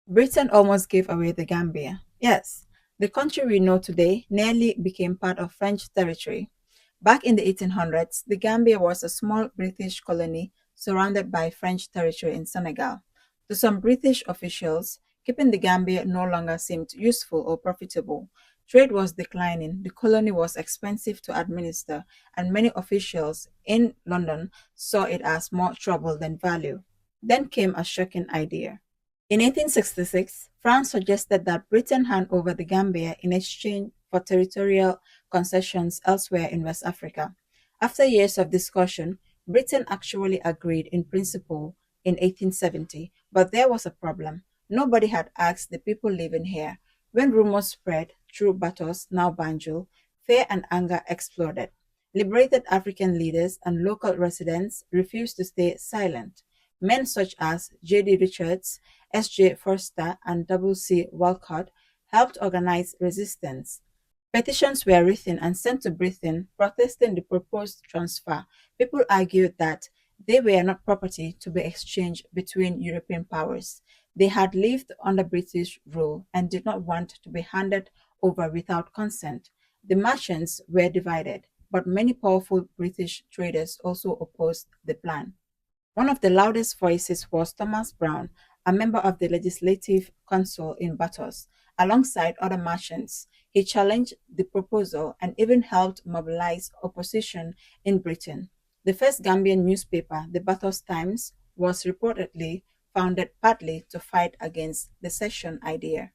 Britain almost gave away the Gambia. Yes, the country we know today nearly became part of French territory. Back in the 1800s, the Gambia was a small British colony surrounded by French territory in Senegal. To some British officials, keeping the Gambia no longer seemed useful or profitable. Trade was declining, the colony was expensive to administer, and many officials in London saw it as more trouble than value. Then came a shocking idea. In 1866, France suggested that Britain hand over the Gambia in exchange for territorial concessions elsewhere in West Africa. After years of discussion, Britain actually agreed in principle in 1870, but there was a problem. Nobody had asked the people living here. When rumors spread through Batos, now Banjul, fear and anger exploded. Liberated African leaders and local residents refused to stay silent. Men such as J.D. Richards, S.J. Forster, and W.C. Walcott helped organize resistance. Petitions were written and sent to Britain protesting the proposed transfer. People argued that they were not property to be exchanged between European powers. They had lived under British rule and did not want to be handed over without consent. The merchants were divided, but many powerful British traders also opposed the plan. One of the loudest voices was Thomas Brown, a member of the Legislative Council in Batos. Alongside other merchants, he challenged the proposal and even helped mobilize opposition in Britain. The first Gambian newspaper, the Batos Times, was reportedly founded partly to fight against the cession idea.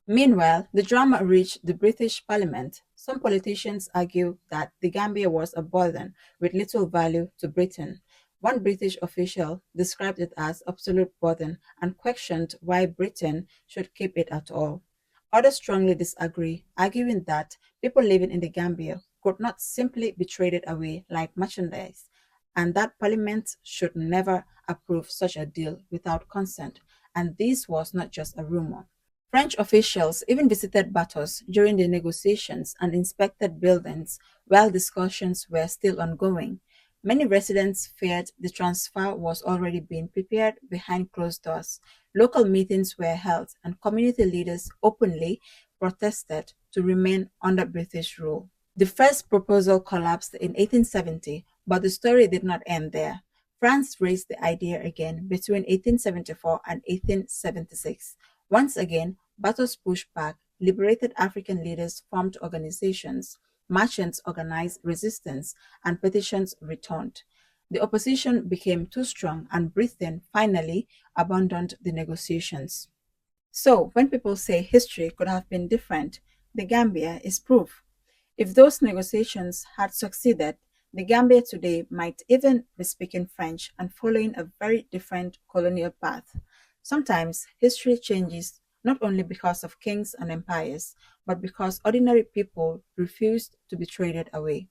Meanwhile, the drama reached the British Parliament. Some politicians argued that the Gambia was a burden with little value to Britain. One British official described it as absolute burden and questioned why Britain should keep it at all. Others strongly disagree, arguing that people living in the Gambia could not simply be traded away like merchandise, and that Parliament should never approve such a deal without consent. And this was not just a rumor. French officials even visited Batos during the negotiations and inspected buildings while discussions were still ongoing. Many residents feared the transfer was already being prepared behind closed doors. Local meetings were held, and community leaders openly protested to remain under British rule. The first proposal collapsed in 1870, but the story did not end there. France raised the idea again between 1874 and 1876. Once again, Batos pushed back. Liberated African leaders formed organizations. Merchants organized resistance, and petitions returned. The opposition became too strong, and Britain finally abandoned the negotiations. So, when people say history could have been different, the Gambia is proof. If those negotiations had succeeded, the Gambia today might even be speaking French and following a very different colonial path. Sometimes history changes not only because of kings and empires, but because ordinary people refused to be traded away.